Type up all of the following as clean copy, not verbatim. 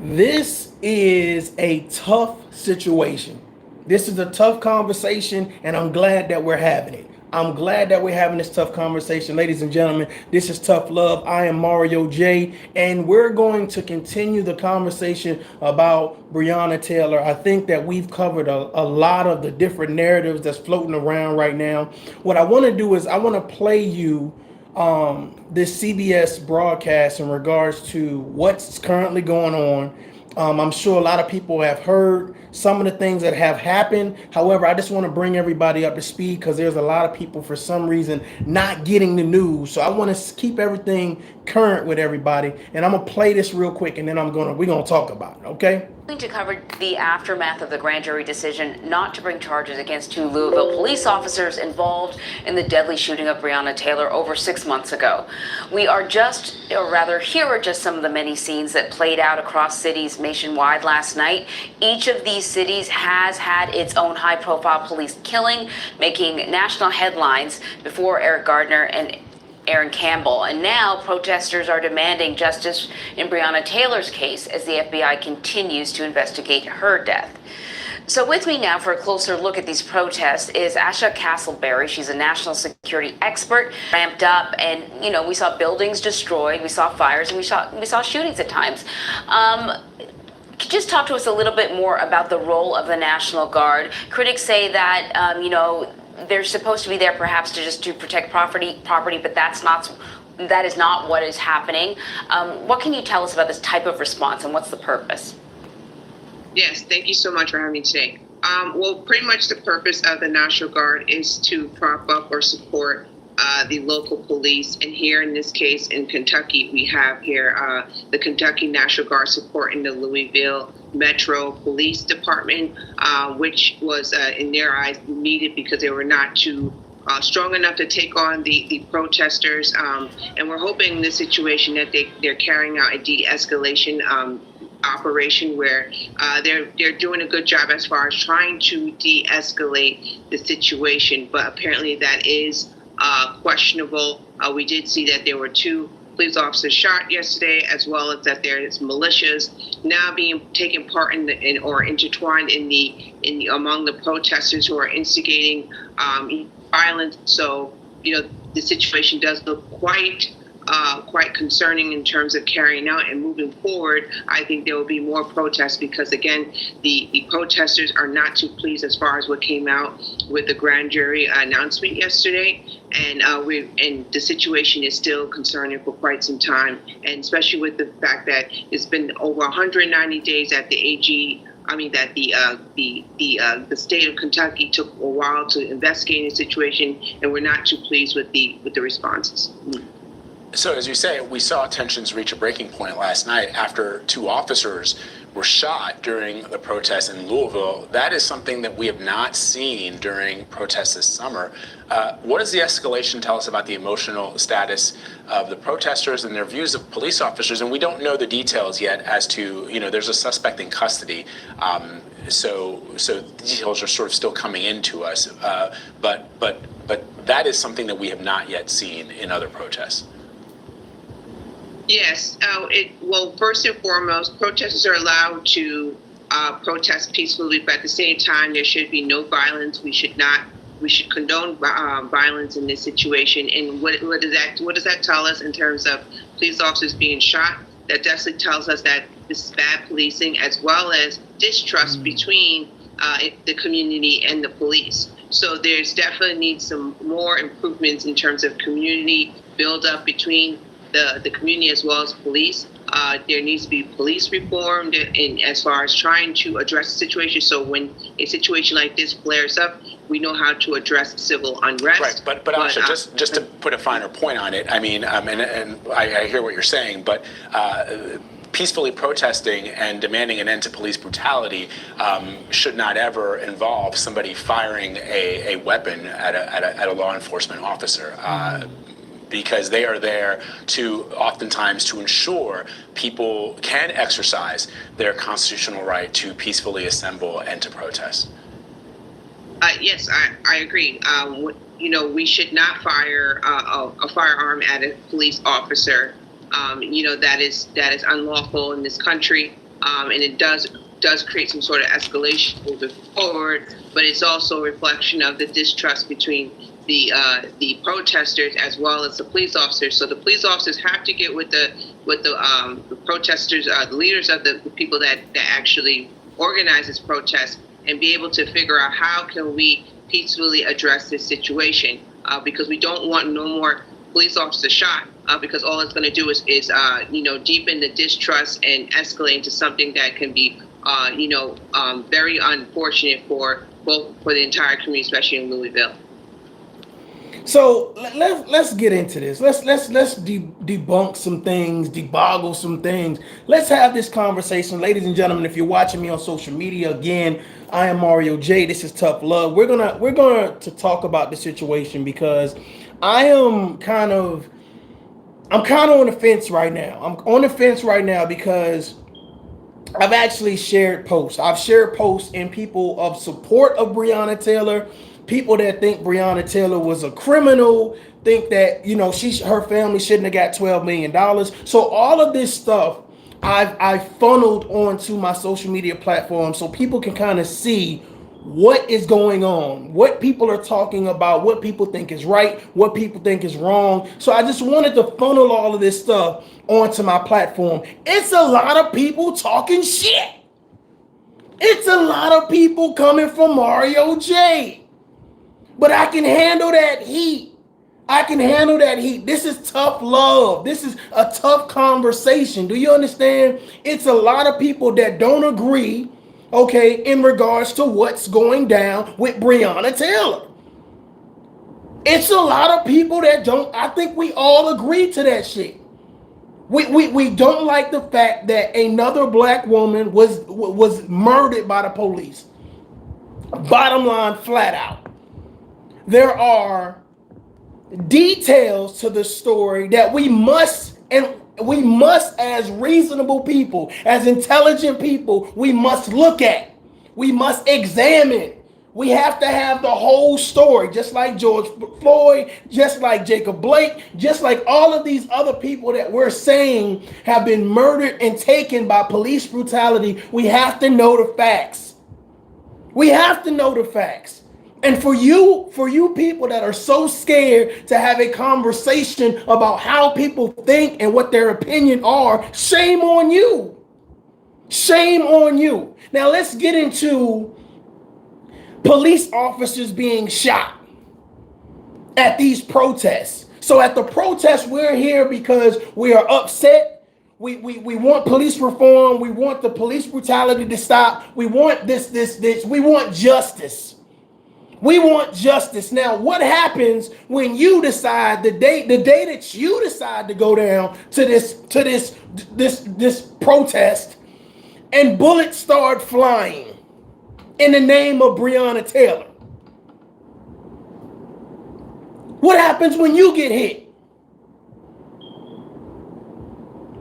This is a tough situation. This is a tough conversation, and I'm glad that we're having it. I'm glad that we're having this tough conversation. Ladies and gentlemen, this is Tough Love. I am Mario J, and we're going to continue the conversation about Breonna Taylor. I think that we've covered a lot of the different narratives that's floating around right now. What I want to do is I want to play you this CBS broadcast in regards to what's currently going on. I'm sure a lot of people have heard some of the things that have happened. However, I just want to bring everybody up to speed because there's a lot of people for some reason not getting the news. So I want to keep everything current with everybody. And I'm gonna play this real quick, and then we're gonna talk about it. Okay. To cover the aftermath of the grand jury decision not to bring charges against two Louisville police officers involved in the deadly shooting of Breonna Taylor over 6 months ago. Here are just some of the many scenes that played out across cities nationwide last night. Each of these cities has had its own high-profile police killing, making national headlines before Eric Gardner and Aaron Campbell. And now protesters are demanding justice in Breonna Taylor's case as the FBI continues to investigate her death. So with me now for a closer look at these protests is Asha Castleberry. She's a national security expert, ramped up, and we saw buildings destroyed, we saw fires, and we saw shootings at times. Could you just talk to us a little bit more about the role of the National Guard? Critics say that they're supposed to be there perhaps to protect property, but that is not what is happening. What can you tell us about this type of response, and what's the purpose? Yes, thank you so much for having me today. Well, pretty much the purpose of the National Guard is to prop up or support the local police. And here in this case in Kentucky, we have here the Kentucky National Guard supporting the Louisville Metro Police Department, which was in their eyes needed because they were not too strong enough to take on the protesters. And we're hoping in this situation that they're carrying out a de-escalation operation where they're doing a good job as far as trying to de-escalate the situation. But apparently that is questionable. We did see that there were two police officers shot yesterday, as well as that there is militias now being taken part or intertwined among the protesters who are instigating violence. So the situation does look quite concerning in terms of carrying out and moving forward. I think there will be more protests because, again, the protesters are not too pleased as far as what came out with the grand jury announcement yesterday. And the situation is still concerning for quite some time, and especially with the fact that it's been over 190 days that the state of Kentucky took a while to investigate the situation, and we're not too pleased with the responses. So as you say, we saw tensions reach a breaking point last night after two officers were shot during the protests in Louisville. That is something that we have not seen during protests this summer. What does the escalation tell us about the emotional status of the protesters and their views of police officers? And we don't know the details yet as to, there's a suspect in custody. So the details are sort of still coming into us. But that is something that we have not yet seen in other protests. Yes. Well, first and foremost, protesters are allowed to protest peacefully, but at the same time, there should be no violence. We should condone violence in this situation. And what does that tell us in terms of police officers being shot? That definitely tells us that this is bad policing, as well as distrust between the community and the police. So there's definitely needs some more improvements in terms of community build up between the community as well as police. There needs to be police reform as far as trying to address the situation. So when a situation like this flares up, we know how to address civil unrest. Right, but Asha, just to put a finer point on it, I mean, and I hear what you're saying, but peacefully protesting and demanding an end to police brutality should not ever involve somebody firing a weapon at a law enforcement officer. Because they are there oftentimes to ensure people can exercise their constitutional right to peacefully assemble and to protest. Yes, I agree. We should not fire a firearm at a police officer. That is unlawful in this country. and it does create some sort of escalation moving forward. But it's also a reflection of the distrust between the protesters as well as the police officers. So the police officers have to get with the protesters, the leaders of the people that actually organize this protest, and be able to figure out how can we peacefully address this situation, because we don't want no more police officers shot, because all it's going to do is deepen the distrust and escalate into something that can be very unfortunate for the entire community, especially in Louisville. So let's get into this. Let's debunk some things, deboggle some things. Let's have this conversation, ladies and gentlemen. If you're watching me on social media, again, I am Mario J. This is Tough Love. We're gonna to talk about the situation because I'm kind of on the fence right now. I'm on the fence right now because I've actually shared posts. I've shared posts in people of support of Breonna Taylor, people that think Breonna Taylor was a criminal, think that her family shouldn't have got $12 million. So all of this stuff I funneled onto my social media platform so people can kind of see what is going on, what people are talking about, what people think is right, what people think is wrong. So I just wanted to funnel all of this stuff onto my platform. It's a lot of people talking shit. It's a lot of people coming from Mario J. But I can handle that heat. This is tough love. This is a tough conversation. Do you understand? It's a lot of people that don't agree, okay, in regards to what's going down with Breonna Taylor. It's a lot of people that don't. I think we all agree to that shit. We don't like the fact that another black woman was murdered by the police. Bottom line, flat out. There are details to the story that we must, as reasonable people, as intelligent people, we must look at. We must examine. We have to have the whole story, just like George Floyd, just like Jacob Blake, just like all of these other people that we're saying have been murdered and taken by police brutality. We have to know the facts. We have to know the facts. And for you people that are so scared to have a conversation about how people think and what their opinion are, shame on you. Shame on you. Now let's get into police officers being shot at these protests. So at the protests, we're here because we are upset. We want police reform. We want the police brutality to stop. We want this. We want justice. We want justice. Now, what happens when you decide the day that you decide to go down to this protest and bullets start flying in the name of Breonna Taylor? What happens when you get hit?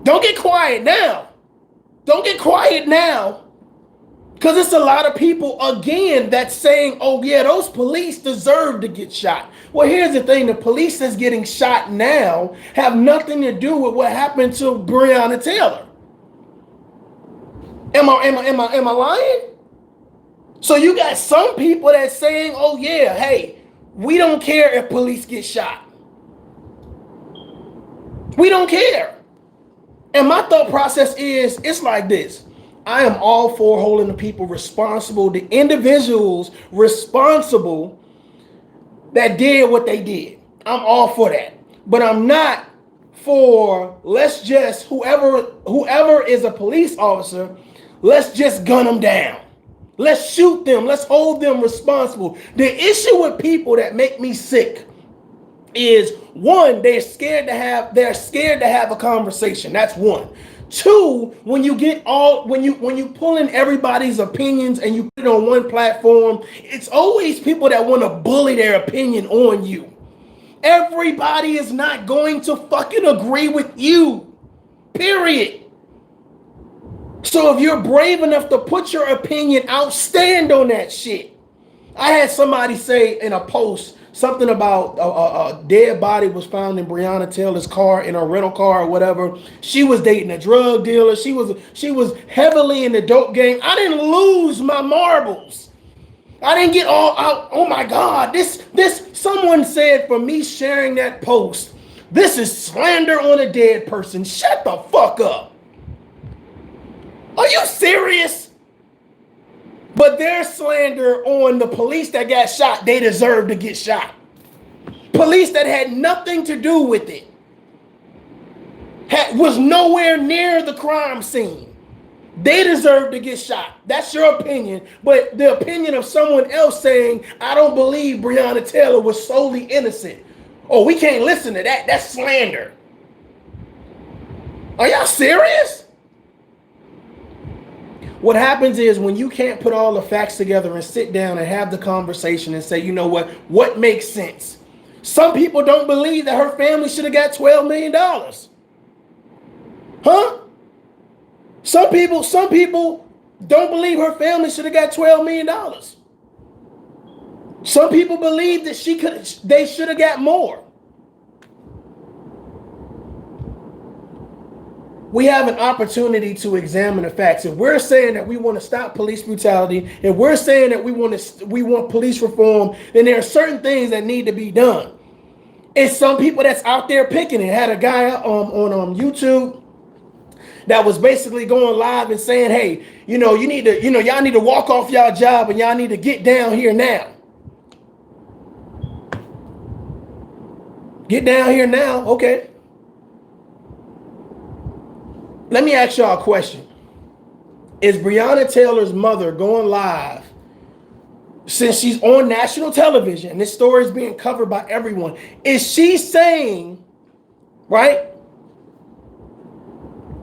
Don't get quiet now. Don't get quiet now. Because it's a lot of people, again, that's saying, oh, yeah, those police deserve to get shot. Well, here's the thing. The police that's getting shot now have nothing to do with what happened to Breonna Taylor. Am I lying? So you got some people that's saying, oh, yeah, hey, we don't care if police get shot. We don't care. And my thought process is, it's like this. I am all for holding the people responsible, the individuals responsible that did what they did. I'm all for that. But I'm not for let's just, whoever is a police officer, let's just gun them down. Let's shoot them. Let's hold them responsible. The issue with people that make me sick is, one, they're scared to have a conversation. That's one. Two, when you pull in everybody's opinions and you put it on one platform, it's always people that want to bully their opinion on you. Everybody is not going to fucking agree with you. Period. So if you're brave enough to put your opinion out, stand on that shit. I had somebody say in a post something about a dead body was found in Breonna Taylor's car, in a rental car or whatever. She was dating a drug dealer. She was heavily in the dope game. I didn't lose my marbles. I didn't get all out. Oh my God, this someone said for me sharing that post, this is slander on a dead person. Shut the fuck up. Are you serious? But their slander on the police that got shot, they deserve to get shot. Police that had nothing to do with it, was nowhere near the crime scene. They deserve to get shot. That's your opinion. But the opinion of someone else saying, I don't believe Breonna Taylor was solely innocent. Oh, we can't listen to that. That's slander. Are y'all serious? What happens is when you can't put all the facts together and sit down and have the conversation and say, you know what makes sense? Some people don't believe that her family should have got $12 million. Huh? Some people don't believe her family should have got $12 million. Some people believe that they should have got more. We have an opportunity to examine the facts. If we're saying that we want to stop police brutality, if we're saying that we want police reform, then there are certain things that need to be done. It's some people that's out there picking it. Had a guy on YouTube that was basically going live and saying, hey, y'all need to walk off y'all job and y'all need to get down here now. Get down here now, okay. Let me ask y'all a question. Is Breonna Taylor's mother going live, since she's on national television and this story is being covered by everyone? Is she saying, right,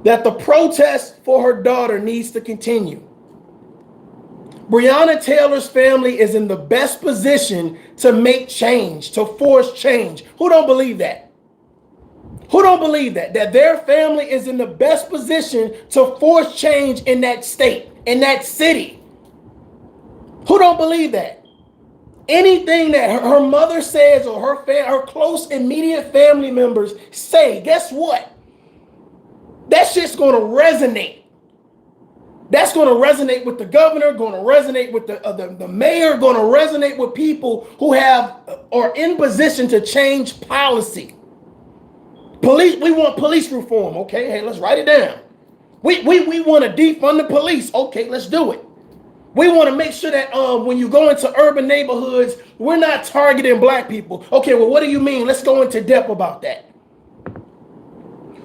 that the protest for her daughter needs to continue? Breonna Taylor's family is in the best position to make change, to force change. Who don't believe that? Who don't believe that? That their family is in the best position to force change in that state, in that city. Who don't believe that? Anything that her mother says or her close immediate family members say, guess what? That shit's going to resonate. That's going to resonate with the governor, going to resonate with the mayor, going to resonate with people who are in position to change policy. We want police reform. Okay, hey, let's write it down. We want to defund the police. Okay, let's do it. We want to make sure that when you go into urban neighborhoods, we're not targeting black people. Okay, well, what do you mean? Let's go into depth about that.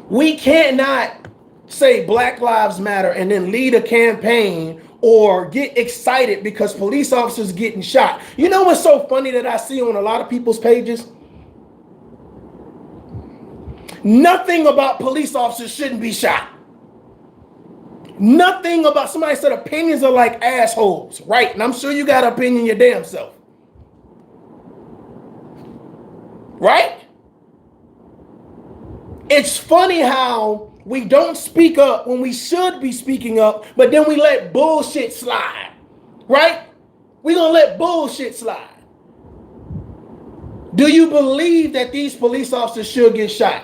We cannot say Black Lives Matter and then lead a campaign or get excited because police officers getting shot. You know what's so funny that I see on a lot of people's pages? Nothing about police officers shouldn't be shot. Nothing about, somebody said opinions are like assholes, right? And I'm sure you got an opinion your damn self. Right? It's funny how we don't speak up when we should be speaking up, but then we let bullshit slide. Right? We're going to let bullshit slide. Do you believe that these police officers should get shot?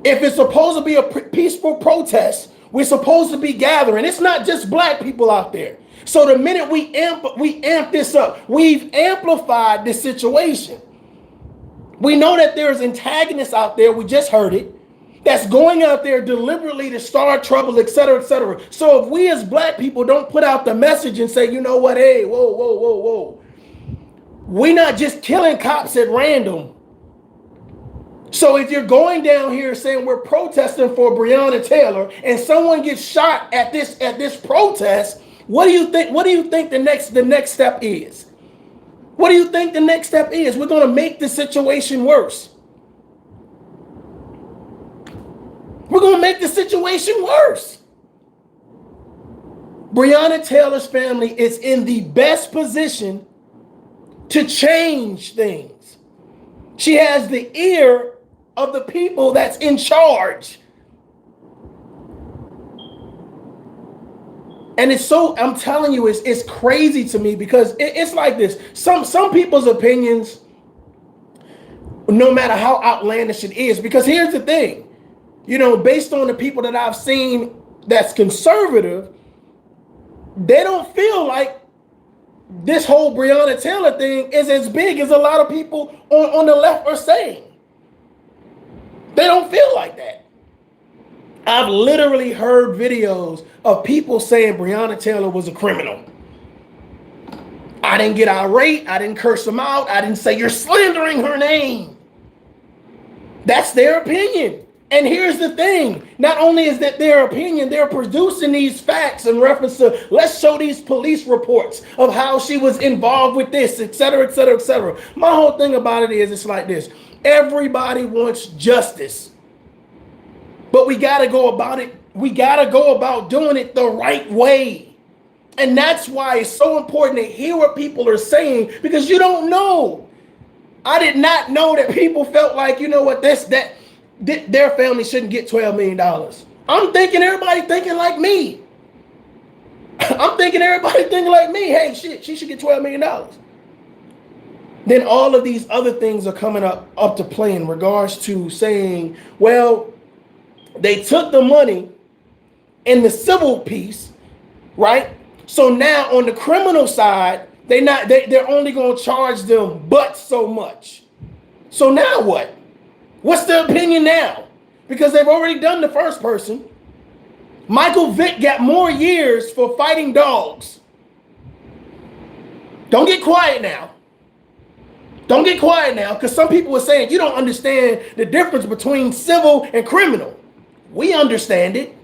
If it's supposed to be a peaceful protest, we're supposed to be gathering. It's not just black people out there. So the minute we amp this up, we've amplified this situation. We know that there's antagonists out there, we just heard it, that's going out there deliberately to start trouble, et cetera, et cetera. So if we as black people don't put out the message and say, you know what, hey, whoa. We're not just killing cops at random. So if you're going down here saying we're protesting for Breonna Taylor and someone gets shot at this protest, what do you think? What do you think the next step is? What do you think the next step is? We're going to make the situation worse. We're going to make the situation worse. Breonna Taylor's family is in the best position to change things. She has the ear of the people that's in charge. And it's so, I'm telling you, it's crazy to me because it's like this. Some people's opinions, no matter how outlandish it is, because here's the thing, based on the people that I've seen that's conservative, they don't feel like this whole Breonna Taylor thing is as big as a lot of people on the left are saying. They don't feel like that. I've literally heard videos of people saying Breonna Taylor was a criminal. I didn't get irate. I didn't curse them out. I didn't say you're slandering her name. That's their opinion. And here's the thing. Not only is that their opinion, they're producing these facts in reference to, let's show these police reports of how she was involved with this, et cetera, et cetera, et cetera. My whole thing about it is, it's like this. Everybody wants justice. But we got to go about it. We got to go about doing it the right way. And that's why it's so important to hear what people are saying, because you don't know. I did not know that people felt like, their family shouldn't get $12 million. I'm thinking everybody thinking like me. I'm thinking everybody thinking like me. Hey, shit, she should get $12 million. Then all of these other things are coming up to play in regards to saying, well, they took the money in the civil piece, right? So now on the criminal side, they're only going to charge them but so much. So now what? What's the opinion now? Because they've already done the first person. Michael Vick got more years for fighting dogs. Don't get quiet now. Don't get quiet now, because some people were saying you don't understand the difference between civil and criminal. We understand it.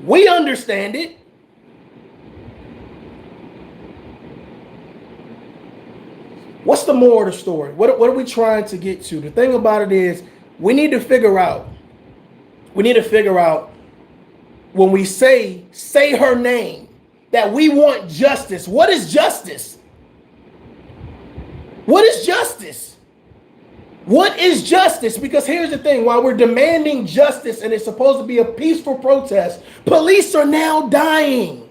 We understand it. What's the moral of the story? What are we trying to get to? The thing about it is, we need to figure out when we say her name, that we want justice. What is justice? What is justice? What is justice? Because here's the thing, while we're demanding justice and it's supposed to be a peaceful protest, police are now dying.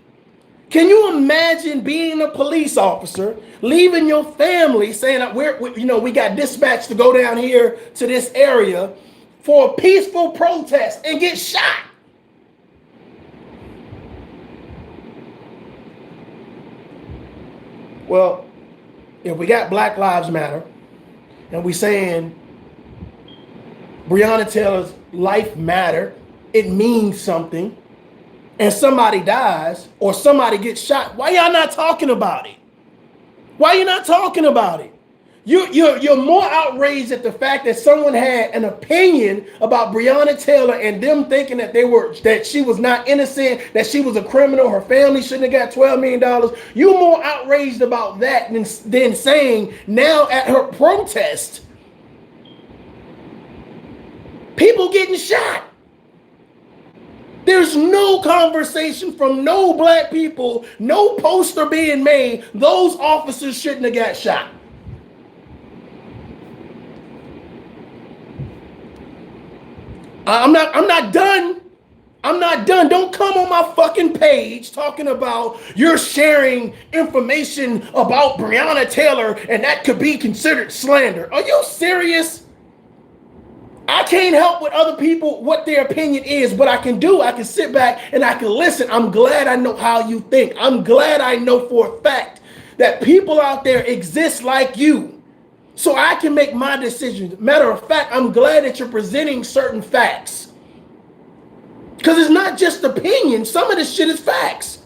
Can you imagine being a police officer, leaving your family, saying that we got dispatched to go down here to this area for a peaceful protest and get shot? Well, if we got Black Lives Matter and we saying Breonna Taylor's life mattered, it means something, and somebody dies or somebody gets shot, why y'all not talking about it? Why you not talking about it? You're more outraged at the fact that someone had an opinion about Breonna Taylor and them thinking that she was not innocent, that she was a criminal, her family shouldn't have got $12 million. You're more outraged about that than saying now at her protest, people getting shot. There's no conversation from no black people, no poster being made. Those officers shouldn't have got shot. I'm not done. I'm not done. Don't come on my fucking page talking about you're sharing information about Breonna Taylor and that could be considered slander. Are you serious? I can't help with other people what their opinion is. What I can do, I can sit back and I can listen. I'm glad I know how you think. I'm glad I know for a fact that people out there exist like you, so I can make my decisions. Matter of fact, I'm glad that you're presenting certain facts, because it's not just opinion. Some of this shit is facts.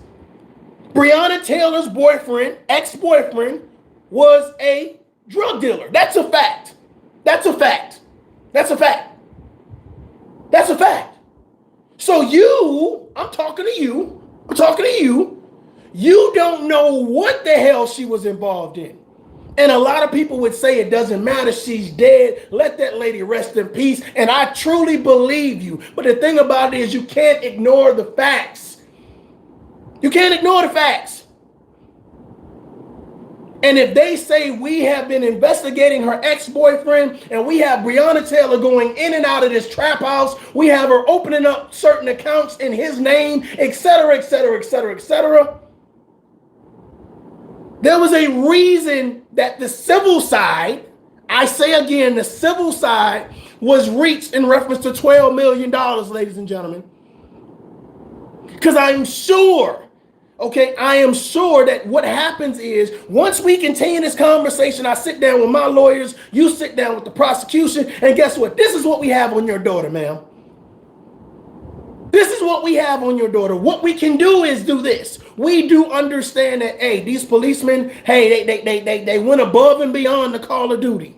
Breonna Taylor's boyfriend, ex-boyfriend, was a drug dealer. That's a fact. That's a fact. That's a fact. That's a fact. So I'm talking to you. You don't know what the hell she was involved in. And a lot of people would say it doesn't matter, she's dead. Let that lady rest in peace. And I truly believe you. But the thing about it is, you can't ignore the facts. You can't ignore the facts. And if they say we have been investigating her ex-boyfriend and we have Breonna Taylor going in and out of this trap house, we have her opening up certain accounts in his name, etc., etc., etc., etc. There was a reason that the civil side, I say again, the civil side was reached in reference to $12 million, ladies and gentlemen. Because I'm sure, okay, I am sure that what happens is once we continue this conversation, I sit down with my lawyers, you sit down with the prosecution, and guess what? This is what we have on your daughter, ma'am. This is what we have on your daughter. What we can do is do this. We do understand that, hey, these policemen, hey, they went above and beyond the call of duty.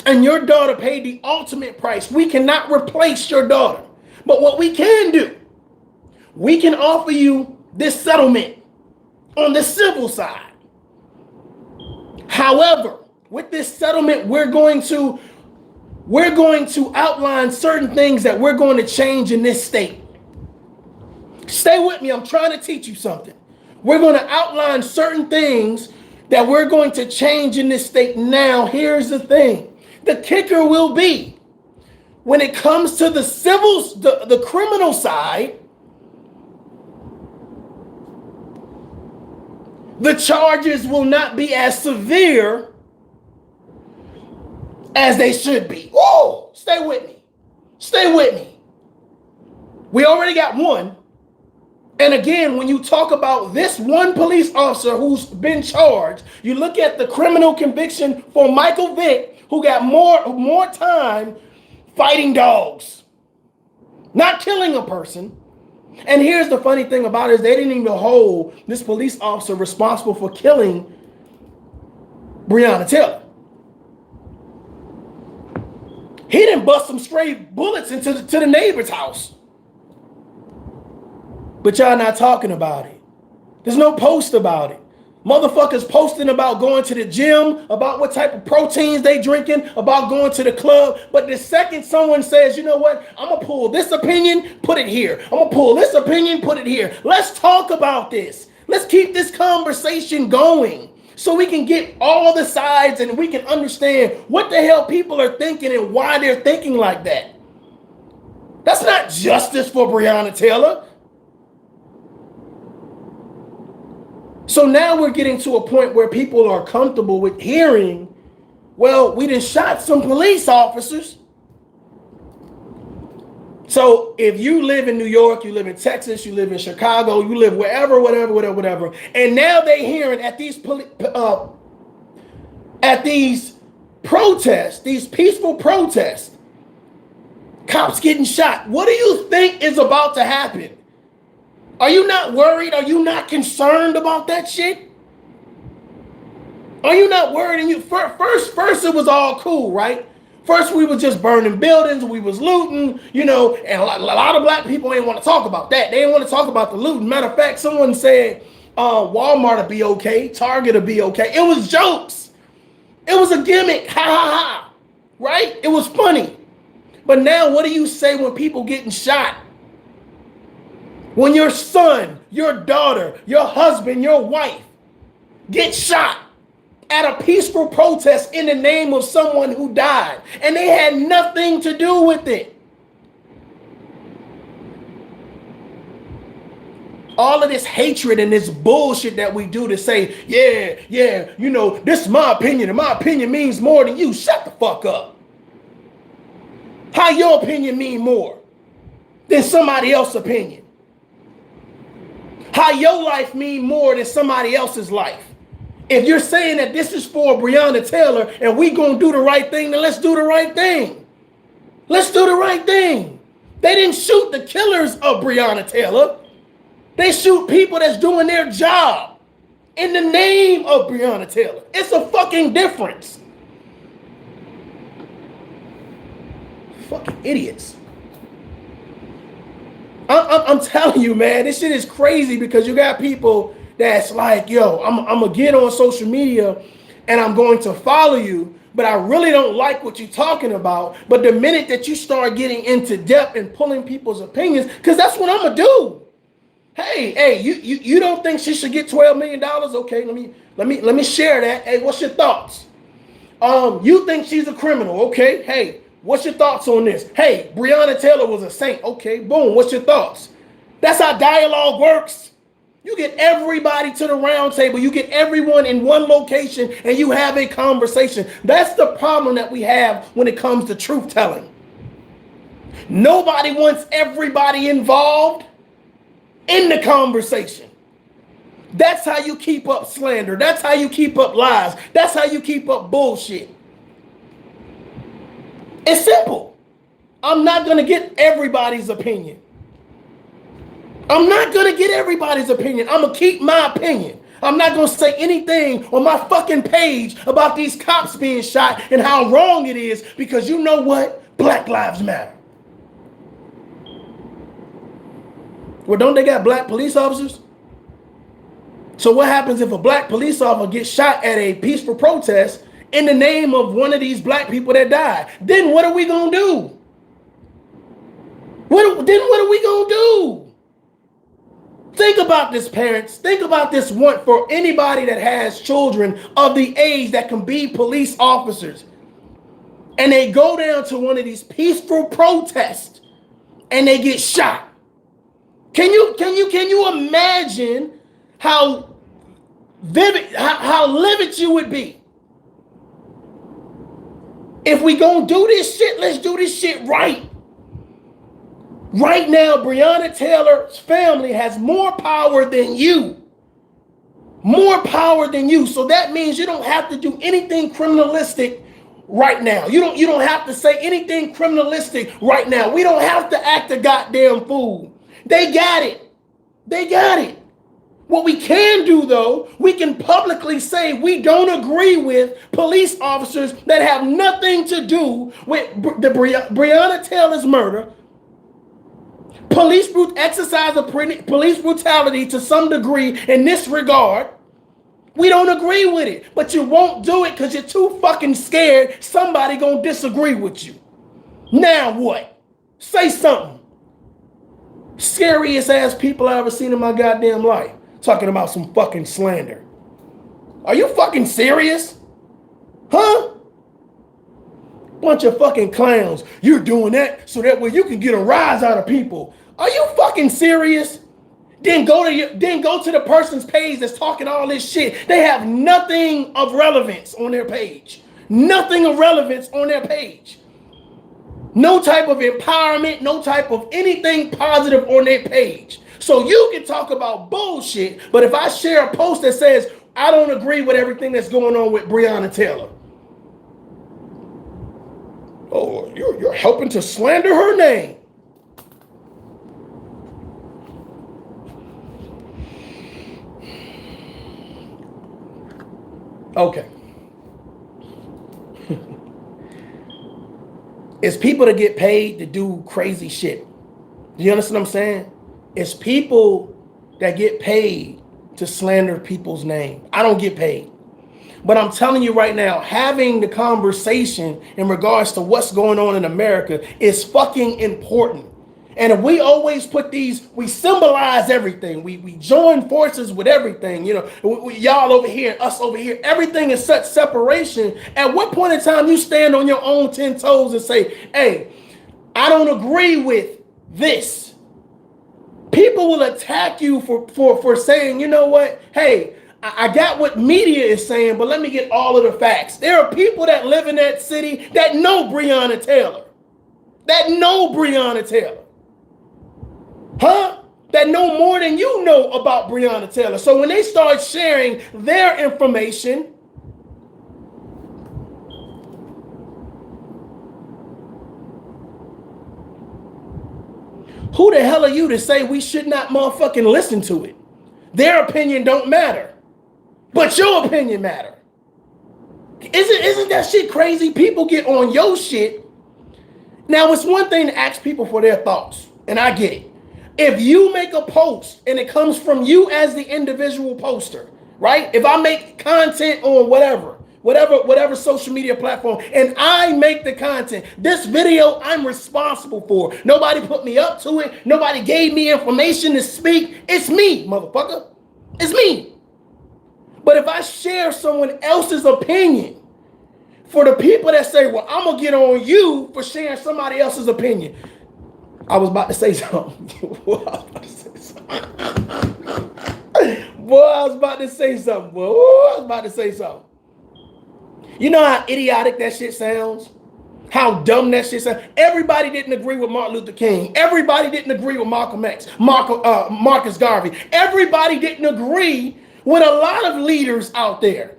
And your daughter paid the ultimate price. We cannot replace your daughter. But what we can do, we can offer you this settlement on the civil side. However, with this settlement, we're going to outline certain things that we're going to change in this state. Stay with me. I'm trying to teach you something. We're going to outline certain things that we're going to change in this state. Now, here's the thing. The kicker will be when it comes to the civil, the criminal side, the charges will not be as severe as they should be. Whoa, stay with me. Stay with me. We already got one. And again, when you talk about this one police officer who's been charged, you look at the criminal conviction for Michael Vick, who got more time fighting dogs, not killing a person. And here's the funny thing about it is they didn't even hold this police officer responsible for killing Breonna Taylor. He didn't bust some stray bullets into the neighbor's house. But y'all not talking about it. There's no post about it. Motherfuckers posting about going to the gym, about what type of proteins they drinking, about going to the club. But the second someone says, you know what, I'm going to pull this opinion, put it here. I'm going to pull this opinion, put it here. Let's talk about this. Let's keep this conversation going so we can get all the sides and we can understand what the hell people are thinking and why they're thinking like that. That's not justice for Breonna Taylor. So now we're getting to a point where people are comfortable with hearing, well, we done shot some police officers. So if you live in New York, you live in Texas, you live in Chicago, you live wherever, whatever, and now they hearing at these protests, these peaceful protests, cops getting shot. What do you think is about to happen? Are you not worried? Are you not concerned about that shit? Are you not worried? And you first it was all cool, right? First we was just burning buildings, we was looting, you know, and a lot of black people ain't want to talk about that. They didn't want to talk about the looting. Matter of fact, someone said Walmart will be okay, Target will be okay. It was jokes. It was a gimmick. Ha ha ha. Right? It was funny. But now what do you say when people getting shot? When your son, your daughter, your husband, your wife get shot at a peaceful protest in the name of someone who died and they had nothing to do with it. All of this hatred and this bullshit that we do to say, yeah, you know, this is my opinion and my opinion means more than you. Shut the fuck up. How your opinion mean more than somebody else's opinion? How your life mean more than somebody else's life? If you're saying that this is for Breonna Taylor and we gonna do the right thing, then let's do the right thing. Let's do the right thing. They didn't shoot the killers of Breonna Taylor. They shoot people that's doing their job in the name of Breonna Taylor. It's a fucking difference. Fucking idiots. I'm telling you, man, this shit is crazy because you got people that's like, yo, I'm going to get on social media and I'm going to follow you, but I really don't like what you're talking about. But the minute that you start getting into depth and pulling people's opinions, because that's what I'm going to do. Hey, you don't think she should get $12 million? Okay, Let me share that. Hey, what's your thoughts? You think she's a criminal? Okay. Hey, what's your thoughts on this? Hey, Breonna Taylor was a saint. Okay. Boom. What's your thoughts? That's how dialogue works. You get everybody to the round table. You get everyone in one location and you have a conversation. That's the problem that we have when it comes to truth telling. Nobody wants everybody involved in the conversation. That's how you keep up slander. That's how you keep up lies. That's how you keep up bullshit. It's simple. I'm not going to get everybody's opinion. I'm not going to get everybody's opinion. I'm going to keep my opinion. I'm not going to say anything on my fucking page about these cops being shot and how wrong it is, because you know what? Black lives matter. Well, don't they got black police officers? So what happens if a black police officer gets shot at a peaceful protest in the name of one of these black people that died? Then what are we going to do? What are we going to do? Think about this, parents. Think about this want for anybody that has children of the age that can be police officers. And they go down to one of these peaceful protests and they get shot. Can you imagine how livid you would be? If we gonna do this shit, let's do this shit right. Right now, Breonna Taylor's family has more power than you. More power than you. So that means you don't have to do anything criminalistic right now. You don't have to say anything criminalistic right now. We don't have to act a goddamn fool. They got it. They got it. What we can do, though, we can publicly say we don't agree with police officers that have nothing to do with the Breonna Taylor's murder. Exercise of police brutality to some degree in this regard. We don't agree with it, but you won't do it because you're too fucking scared somebody gonna disagree with you. Now what? Say something. Scariest ass people I ever seen in my goddamn life. Talking about some fucking slander. Are you fucking serious? Huh? Bunch of fucking clowns. You're doing that so that way you can get a rise out of people. Are you fucking serious? Then go to the person's page that's talking all this shit. They have nothing of relevance on their page. Nothing of relevance on their page. No type of empowerment, no type of anything positive on their page. So you can talk about bullshit, but if I share a post that says, I don't agree with everything that's going on with Breonna Taylor. Oh, you're helping to slander her name. Okay. It's people that get paid to do crazy shit. You understand what I'm saying? It's people that get paid to slander people's name. I don't get paid. But I'm telling you right now, having the conversation in regards to what's going on in America is fucking important. And if we always put we symbolize everything. We join forces with everything. You know, y'all over here, us over here. Everything is such separation. At what point in time you stand on your own 10 toes and say, hey, I don't agree with this. People will attack you for saying, you know what? Hey, I got what media is saying, but let me get all of the facts. There are people that live in that city that know Breonna Taylor. That know Breonna Taylor. Huh? That know more than you know about Breonna Taylor. So when they start sharing their information, who the hell are you to say we should not motherfucking listen to it? Their opinion don't matter, but your opinion matter. Isn't that shit crazy? People get on your shit. Now, it's one thing to ask people for their thoughts, and I get it. If you make a post and it comes from you as the individual poster, right? If I make content on whatever social media platform, and I make the content, this video I'm responsible for. Nobody put me up to it. Nobody gave me information to speak. It's me, motherfucker. It's me. But if I share someone else's opinion, for the people that say, well, I'm going to get on you for sharing somebody else's opinion. I was about to say something. Boy, I was about to say something. You know how idiotic that shit sounds? How dumb that shit sounds? Everybody didn't agree with Martin Luther King. Everybody didn't agree with Malcolm X, Marcus Garvey. Everybody didn't agree with a lot of leaders out there.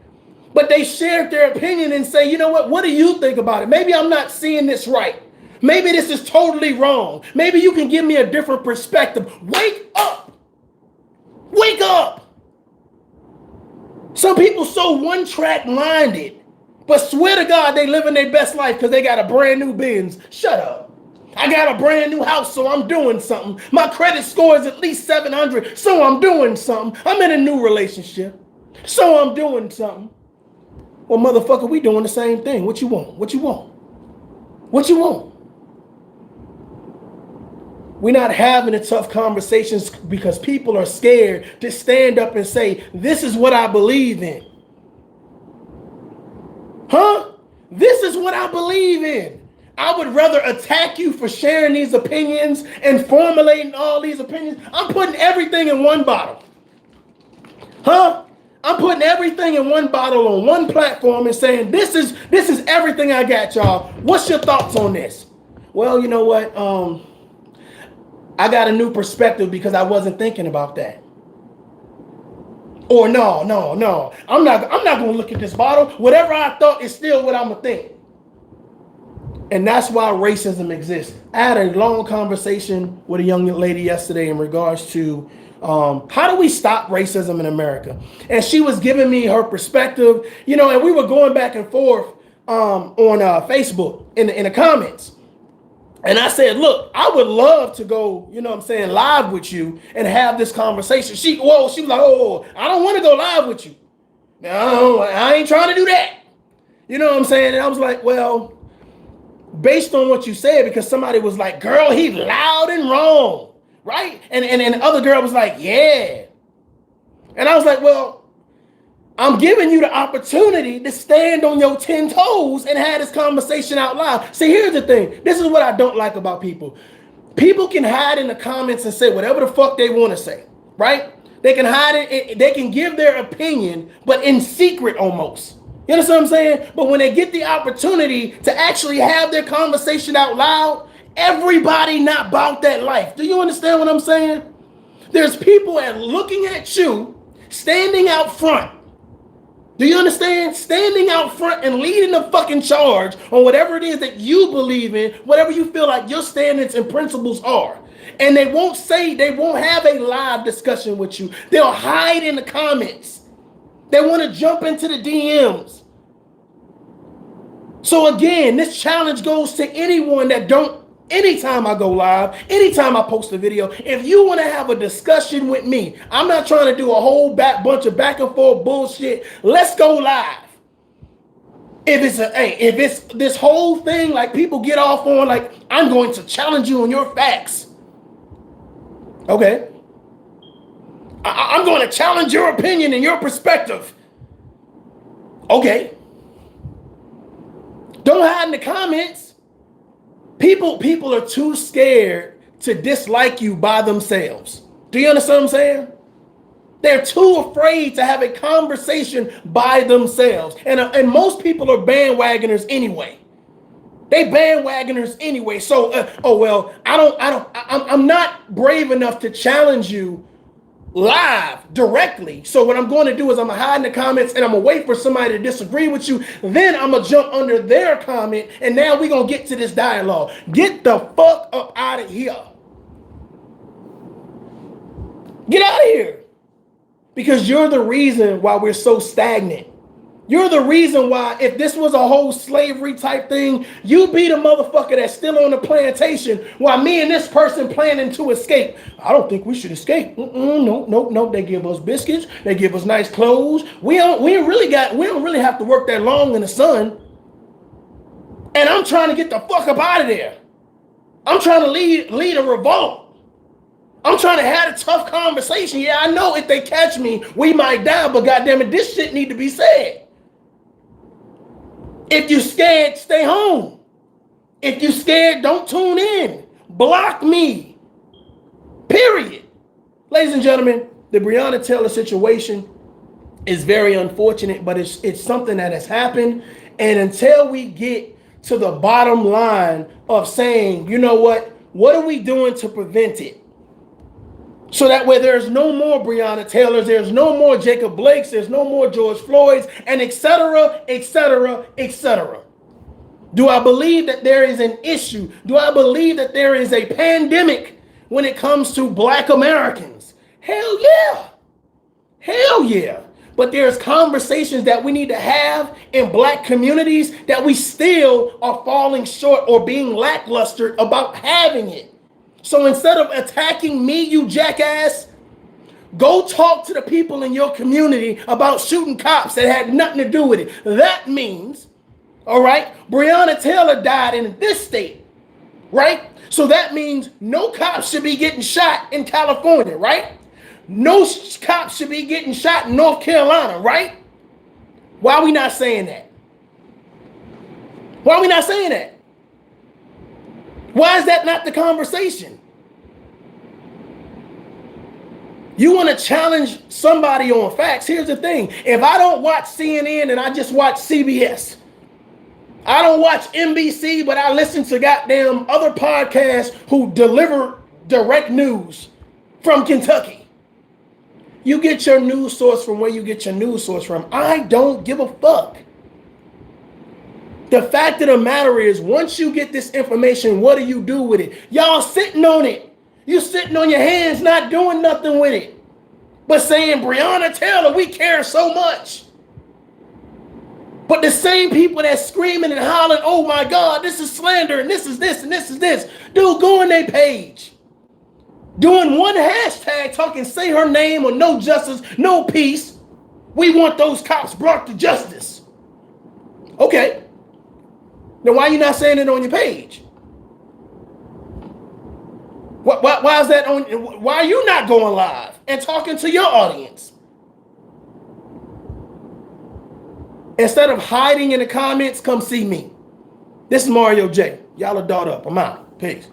But they shared their opinion and say, you know what do you think about it? Maybe I'm not seeing this right. Maybe this is totally wrong. Maybe you can give me a different perspective. Wake up. Wake up. Some people so one-track minded, but swear to God they living their best life because they got a brand new Benz. Shut up. I got a brand new house, so I'm doing something. My credit score is at least 700, so I'm doing something. I'm in a new relationship, so I'm doing something. Well, motherfucker, we doing the same thing. What you want? What you want? What you want? We're not having the tough conversations because people are scared to stand up and say, this is what I believe in. Huh? This is what I believe in. I would rather attack you for sharing these opinions and formulating all these opinions. I'm putting everything in one bottle. Huh? I'm putting everything in one bottle on one platform and saying, this is everything I got, y'all. What's your thoughts on this? Well, you know what? I got a new perspective because I wasn't thinking about that. Or no. I'm not going to look at this bottle. Whatever I thought is still what I'm going to think. And that's why racism exists. I had a long conversation with a young lady yesterday in regards to how do we stop racism in America? And she was giving me her perspective, and we were going back and forth on Facebook in the comments. And I said, look, I would love to go, live with you and have this conversation. She was like, oh, I don't want to go live with you. No, I ain't trying to do that. You know what I'm saying? And I was like, well, based on what you said, because somebody was like, girl, he loud and wrong. Right? And the other girl was like, yeah. And I was like, well, I'm giving you the opportunity to stand on your 10 toes and have this conversation out loud. See, here's the thing. This is what I don't like about people. People can hide in the comments and say whatever the fuck they want to say, right? They can hide it. They can give their opinion, but in secret almost. You understand what I'm saying? But when they get the opportunity to actually have their conversation out loud, everybody not about that life. Do you understand what I'm saying? There's people looking at you, standing out front. Do you understand? Standing out front and leading the fucking charge on whatever it is that you believe in, whatever you feel like your standards and principles are. And they won't have a live discussion with you. They'll hide in the comments. They want to jump into the DMs. So again, this challenge goes to anyone that anytime I go live, anytime I post a video, if you want to have a discussion with me, I'm not trying to do a whole bunch of back and forth bullshit. Let's go live. If it's this whole thing, like people get off on, like, I'm going to challenge you on your facts. Okay. I'm going to challenge your opinion and your perspective. Okay. Don't hide in the comments. People are too scared to dislike you by themselves. Do you understand what I'm saying? They're too afraid to have a conversation by themselves. And most people are bandwagoners anyway. They bandwagoners anyway. So, I'm not brave enough to challenge you live directly. So what I'm going to do is I'm going to hide in the comments and I'm going to wait for somebody to disagree with you. Then I'm going to jump under their comment. And now we're going to get to this dialogue. Get the fuck up out of here. Get out of here. Because you're the reason why we're so stagnant. You're the reason why, if this was a whole slavery type thing, you be the motherfucker that's still on the plantation while me and this person planning to escape. I don't think we should escape. No. They give us biscuits. They give us nice clothes. We don't really have to work that long in the sun. And I'm trying to get the fuck up out of there. I'm trying to lead a revolt. I'm trying to have a tough conversation. Yeah, I know if they catch me, we might die, but goddamn it, this shit need to be said. If you scared, stay home. If you scared, don't tune in. Block me. Period. Ladies and gentlemen, the Breonna Taylor situation is very unfortunate, but it's something that has happened. And until we get to the bottom line of saying, you know what are we doing to prevent it? So that way there's no more Breonna Taylors, there's no more Jacob Blakes, there's no more George Floyds, and etc., etc., etc. Do I believe that there is an issue? Do I believe that there is a pandemic when it comes to Black Americans? Hell yeah. Hell yeah. But there's conversations that we need to have in Black communities that we still are falling short or being lackluster about having it. So instead of attacking me, you jackass, go talk to the people in your community about shooting cops that had nothing to do with it. That means, all right, Breonna Taylor died in this state, right? So that means no cops should be getting shot in California, right? No cops should be getting shot in North Carolina, right? Why are we not saying that? Why are we not saying that? Why is that not the conversation? You want to challenge somebody on facts. Here's the thing. If I don't watch CNN and I just watch CBS, I don't watch NBC, but I listen to goddamn other podcasts who deliver direct news from Kentucky. You get your news source from where you get your news source from. I don't give a fuck. The fact of the matter is, once you get this information, what do you do with it? Y'all sitting on it. You sitting on your hands not doing nothing with it. But saying, Breonna Taylor, we care so much. But the same people that's screaming and hollering, oh my God, this is slander and this is this and this is this. Dude, go on their page. Doing one hashtag talking, say her name or no justice, no peace. We want those cops brought to justice. Okay. Then why are you not saying it on your page? Why is that on? Why are you not going live and talking to your audience? Instead of hiding in the comments, come see me. This is Mario J. Y'all are dolled up. I'm out. Peace.